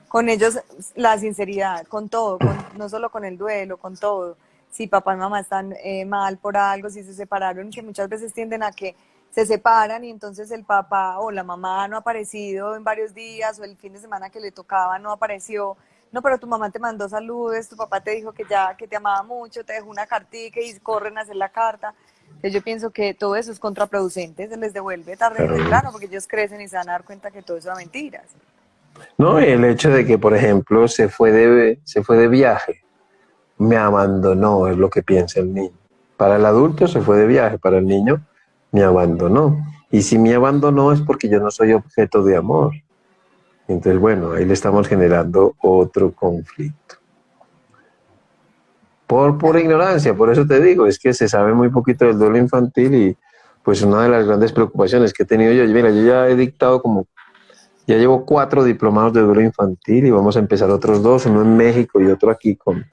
Con ellos la sinceridad, con todo, no solo con el duelo, con todo. Si papá y mamá están mal por algo, si se separaron, que muchas veces tienden a que se separan y entonces el papá o la mamá no ha aparecido en varios días o el fin de semana que le tocaba no apareció. No, pero tu mamá te mandó saludos, tu papá te dijo que ya, que te amaba mucho, te dejó una cartica y corren a hacer la carta. Entonces yo pienso que todo eso es contraproducente, se les devuelve tarde o Claro. temprano porque ellos crecen y se van a dar cuenta que todo eso era mentiras. No, el hecho de que, por ejemplo, se fue de viaje, me abandonó, es lo que piensa el niño. Para el adulto se fue de viaje, para el niño me abandonó. Y si me abandonó es porque yo no soy objeto de amor. Entonces, bueno, ahí le estamos generando otro conflicto. Por ignorancia, por eso te digo, es que se sabe muy poquito del duelo infantil, y pues una de las grandes preocupaciones que he tenido yo, mira, yo ya he dictado ya llevo 4 diplomados de duelo infantil y vamos a empezar otros 2, uno en México y otro aquí con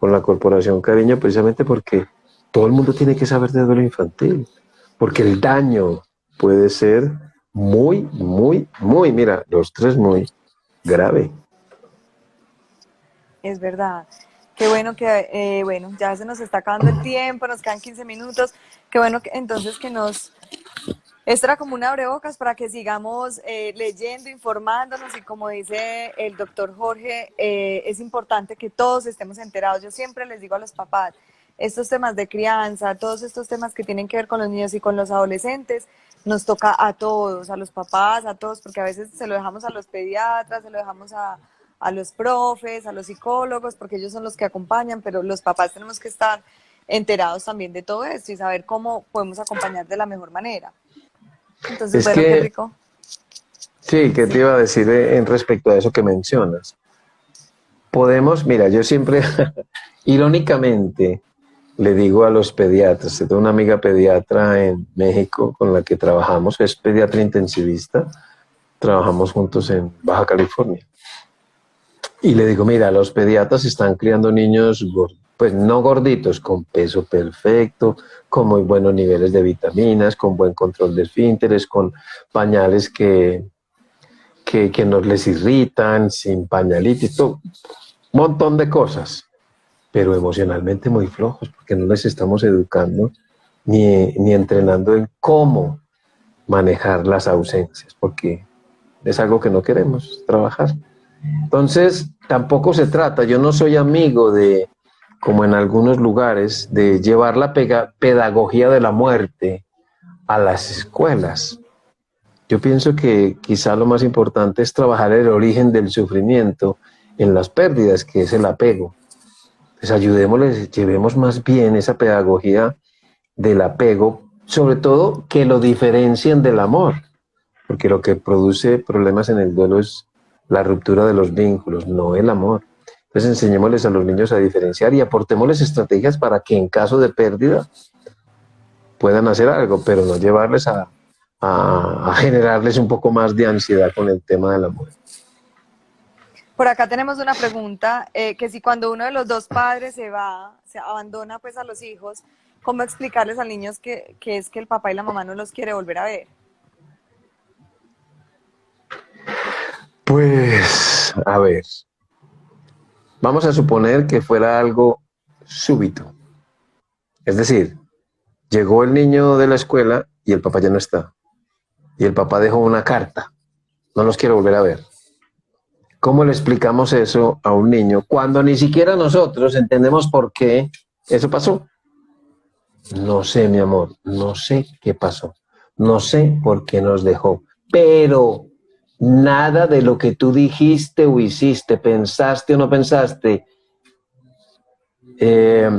la Corporación Cariño, precisamente porque todo el mundo tiene que saber de duelo infantil, porque el daño puede ser muy, muy, muy, mira, los 3 muy grave. Es verdad. Qué bueno que, bueno, ya se nos está acabando el tiempo, nos quedan 15 minutos. Qué bueno que entonces que nos... Esto era como un abrebocas para que sigamos leyendo, informándonos y como dice el doctor Jorge, es importante que todos estemos enterados. Yo siempre les digo a los papás, estos temas de crianza, todos estos temas que tienen que ver con los niños y con los adolescentes, nos toca a todos, a los papás, a todos, porque a veces se lo dejamos a los pediatras, se lo dejamos a los profes, a los psicólogos, porque ellos son los que acompañan, pero los papás tenemos que estar enterados también de todo esto y saber cómo podemos acompañar de la mejor manera. Entonces, Es bueno, qué que, rico. sí, ¿qué te Sí, iba a decir en respecto a eso que mencionas? Podemos, mira, yo siempre, irónicamente, le digo a los pediatras, tengo una amiga pediatra en México con la que trabajamos, es pediatra intensivista, trabajamos juntos en Baja California. Y le digo, mira, los pediatras están criando niños, pues no gorditos, con peso perfecto, con muy buenos niveles de vitaminas, con buen control de esfínteres, con pañales que no les irritan, sin pañalitis, todo, un montón de cosas, pero emocionalmente muy flojos, porque no les estamos educando ni entrenando en cómo manejar las ausencias, porque es algo que no queremos trabajar. Entonces, tampoco se trata, yo no soy amigo de, como en algunos lugares, de llevar la pedagogía de la muerte a las escuelas. Yo pienso que quizá lo más importante es trabajar el origen del sufrimiento en las pérdidas, que es el apego. Pues ayudémosles, llevemos más bien esa pedagogía del apego, sobre todo que lo diferencien del amor, porque lo que produce problemas en el duelo es la ruptura de los vínculos, no el amor. Entonces enseñémosles a los niños a diferenciar y aportémosles estrategias para que en caso de pérdida puedan hacer algo, pero no llevarles a generarles un poco más de ansiedad con el tema del amor. por acá tenemos una pregunta, que si cuando uno de los dos padres se va, se abandona pues a los hijos, ¿cómo explicarles a los niños que es que el papá y la mamá no los quiere volver a ver? Pues, a ver, vamos a suponer que fuera algo súbito. Es decir, llegó el niño de la escuela y el papá ya no está. Y el papá dejó una carta. No los quiero volver a ver. ¿Cómo le explicamos eso a un niño cuando ni siquiera nosotros entendemos por qué eso pasó? No sé, mi amor, no sé qué pasó. No sé por qué nos dejó. Pero nada de lo que tú dijiste o hiciste, pensaste o no pensaste, eh,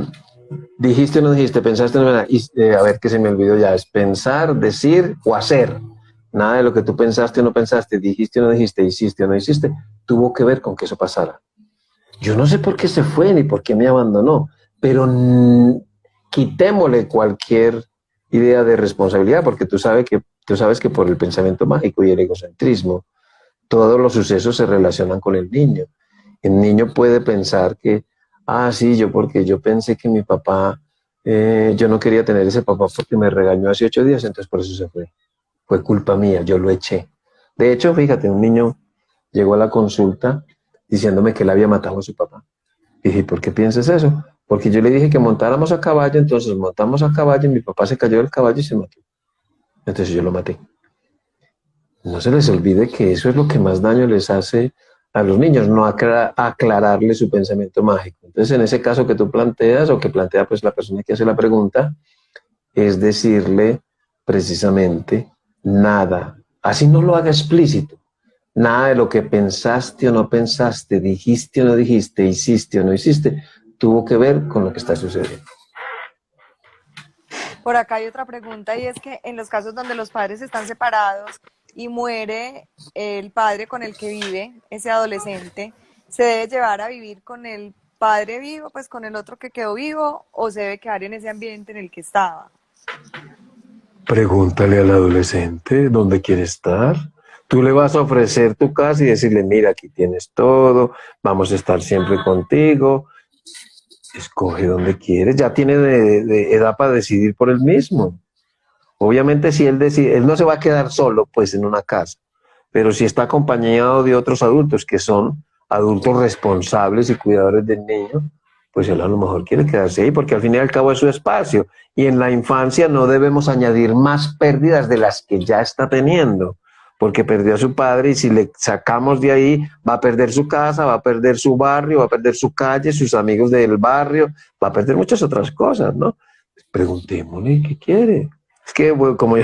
dijiste o no dijiste, pensaste o no pensaste, a ver qué se me olvidó ya, es pensar, decir o hacer. Nada de lo que tú pensaste o no pensaste, dijiste o no dijiste, hiciste o no hiciste, tuvo que ver con que eso pasara. Yo no sé por qué se fue ni por qué me abandonó, pero quitémosle cualquier idea de responsabilidad, porque tú sabes que por el pensamiento mágico y el egocentrismo, todos los sucesos se relacionan con el niño. El niño puede pensar que, sí, porque yo pensé que mi papá, yo no quería tener ese papá porque me regañó hace 8 días, entonces por eso se fue. Fue culpa mía, yo lo eché. De hecho, fíjate, un niño llegó a la consulta diciéndome que él había matado a su papá. Y dije, ¿por qué piensas eso? Porque yo le dije que montáramos a caballo, entonces montamos a caballo y mi papá se cayó del caballo y se mató. Entonces yo lo maté. No se les olvide que eso es lo que más daño les hace a los niños, no aclararle su pensamiento mágico. Entonces, en ese caso que tú planteas, o que plantea pues la persona que hace la pregunta, es decirle precisamente nada, así no lo haga explícito, nada de lo que pensaste o no pensaste, dijiste o no dijiste, hiciste o no hiciste, tuvo que ver con lo que está sucediendo. Por acá hay otra pregunta y es que en los casos donde los padres están separados y muere el padre con el que vive ese adolescente, ¿se debe llevar a vivir con el padre vivo, pues con el otro que quedó vivo, o se debe quedar en ese ambiente en el que estaba? Pregúntale al adolescente dónde quiere estar. Tú le vas a ofrecer tu casa y decirle, mira, aquí tienes todo, vamos a estar siempre contigo. Escoge donde quieres, ya tiene de edad para decidir por él mismo. Obviamente si él decide, él no se va a quedar solo pues en una casa, pero si está acompañado de otros adultos que son adultos responsables y cuidadores del niño, pues él a lo mejor quiere quedarse ahí porque al fin y al cabo es su espacio. Y en la infancia no debemos añadir más pérdidas de las que ya está teniendo, porque perdió a su padre y si le sacamos de ahí va a perder su casa, va a perder su barrio, va a perder su calle, sus amigos del barrio, va a perder muchas otras cosas, ¿no? Preguntémosle qué quiere. Es que, bueno, como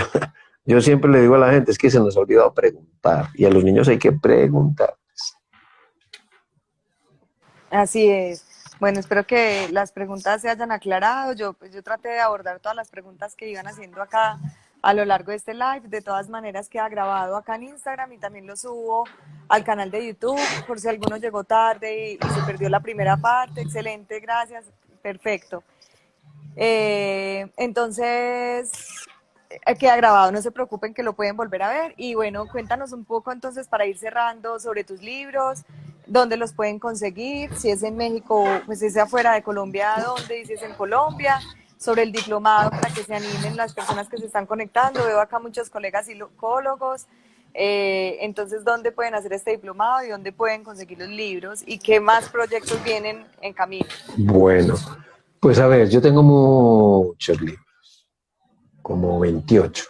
yo siempre le digo a la gente, es que se nos ha olvidado preguntar y a los niños hay que preguntar. Así es. Bueno, espero que las preguntas se hayan aclarado. Yo traté de abordar todas las preguntas que iban haciendo acá a lo largo de este live. De todas maneras, queda grabado acá en Instagram y también lo subo al canal de YouTube por si alguno llegó tarde y se perdió la primera parte. Excelente, gracias. Perfecto. Entonces, queda grabado, no se preocupen que lo pueden volver a ver. Y bueno, cuéntanos un poco entonces para ir cerrando sobre tus libros, dónde los pueden conseguir, si es en México, pues si es afuera de Colombia, dónde, y si es en Colombia, sobre el diplomado para que se animen las personas que se están conectando. Veo acá muchos colegas psicólogos. Entonces, ¿dónde pueden hacer este diplomado y dónde pueden conseguir los libros y qué más proyectos vienen en camino? Bueno, pues a ver, yo tengo muchos libros, como 28.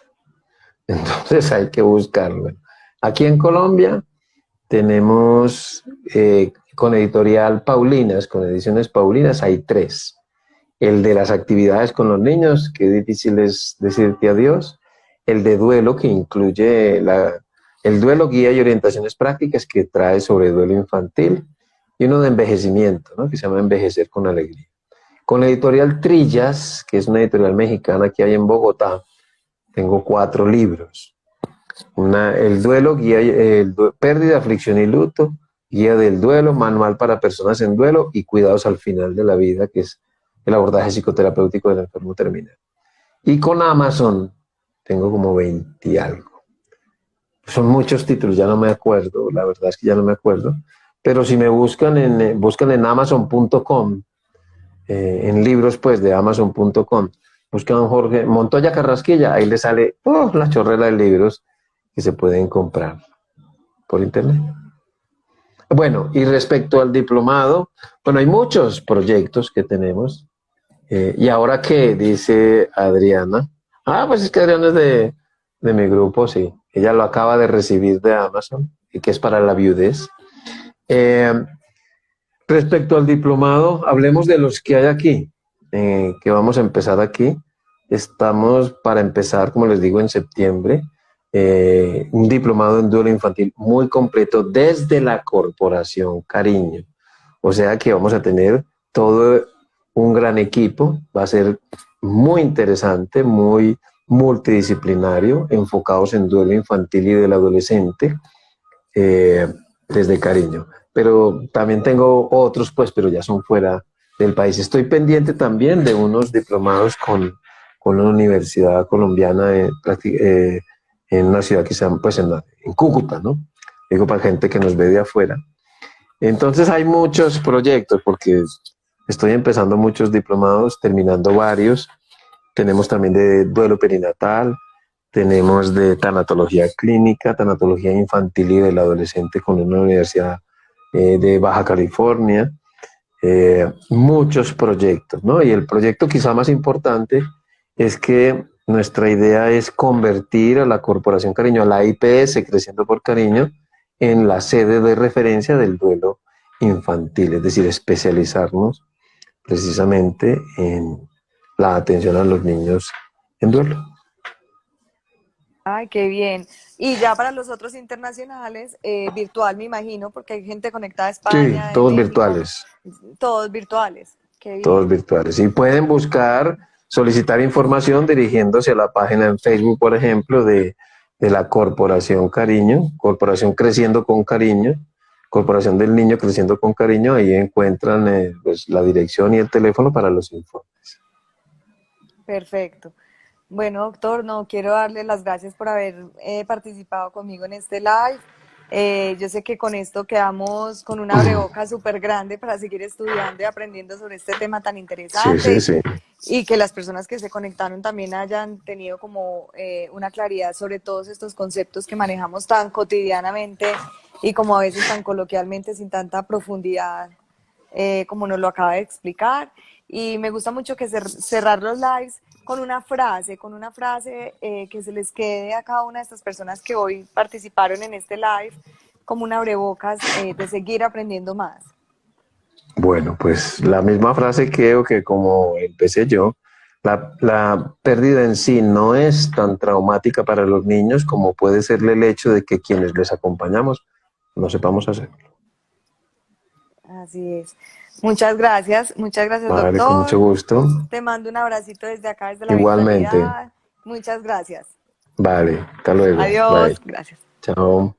Entonces hay que buscarlo. Aquí en Colombia tenemos con editorial Paulinas, con ediciones Paulinas, hay 3. El de las actividades con los niños, qué difícil es decirte adiós. El de duelo, que incluye el duelo, guía y orientaciones prácticas, que trae sobre duelo infantil. Y uno de envejecimiento, ¿no? Que se llama Envejecer con Alegría. Con la editorial Trillas, que es una editorial mexicana que hay en Bogotá, tengo 4 libros. El duelo, guía, pérdida, aflicción y luto, guía del duelo, manual para personas en duelo y cuidados al final de la vida, que es el abordaje psicoterapéutico del enfermo terminal. Y con Amazon tengo como 20 y algo. Son muchos títulos, ya no me acuerdo, la verdad es que ya no me acuerdo, pero si me buscan en amazon.com, en libros pues de amazon.com, buscan Jorge Montoya Carrasquilla, ahí le sale la chorrera de libros que se pueden comprar por internet. Bueno, y respecto al diplomado, bueno, hay muchos proyectos que tenemos. ¿Y ahora qué? Dice Adriana. Pues es que Adriana es de mi grupo, sí. Ella lo acaba de recibir de Amazon, y que es para la viudez. Respecto al diplomado, hablemos de los que hay aquí, que vamos a empezar aquí. estamos para empezar, como les digo, en septiembre, un diplomado en duelo infantil muy completo desde la Corporación Cariño. O sea que vamos a tener todo un gran equipo, va a ser muy interesante, muy multidisciplinario, enfocados en duelo infantil y del adolescente, desde Cariño. Pero también tengo otros, pues, pero ya son fuera del país. Estoy pendiente también de unos diplomados con una universidad colombiana en una ciudad que se llama, pues, en Cúcuta, ¿no? Digo, para gente que nos ve de afuera. Entonces hay muchos proyectos, porque estoy empezando muchos diplomados, terminando varios. Tenemos también de duelo perinatal, tenemos de tanatología clínica, tanatología infantil y del adolescente con una universidad de Baja California. Muchos proyectos, ¿no? Y el proyecto quizá más importante es que nuestra idea es convertir a la Corporación Cariño, a la IPS, Creciendo por Cariño, en la sede de referencia del duelo infantil, es decir, especializarnos precisamente en la atención a los niños en duelo. Ay, qué bien. Y ya para los otros internacionales, virtual me imagino, porque hay gente conectada de Sí, España, de todos México, virtuales, todos virtuales. Qué todos bien. virtuales. Y pueden buscar, solicitar información dirigiéndose a la página en Facebook, por ejemplo, de la Corporación Cariño, Corporación Creciendo con Cariño, Corporación del Niño Creciendo con Cariño. Ahí encuentran pues, la dirección y el teléfono para los informes. Perfecto. Bueno, doctor, no quiero darle las gracias por haber participado conmigo en este live. Yo sé que con esto quedamos con un abrebocas súper grande para seguir estudiando y aprendiendo sobre este tema tan Sí, sí, interesante sí. y que las personas que se conectaron también hayan tenido como una claridad sobre todos estos conceptos que manejamos tan cotidianamente y como a veces tan coloquialmente sin tanta profundidad como nos lo acaba de explicar. Y me gusta mucho que cerrar los lives con una frase que se les quede a cada una de estas personas que hoy participaron en este live, como un abrebocas de seguir aprendiendo más. Bueno, pues la misma frase creo que como empecé yo, la pérdida en sí no es tan traumática para los niños como puede serle el hecho de que quienes les acompañamos no sepamos hacerlo. Así es. Muchas gracias, Vale, con mucho doctor. gusto. Te mando un abracito desde acá, desde la Igualmente. virtualidad. Muchas gracias. Vale, hasta luego. Bye. Adiós, gracias. Chao.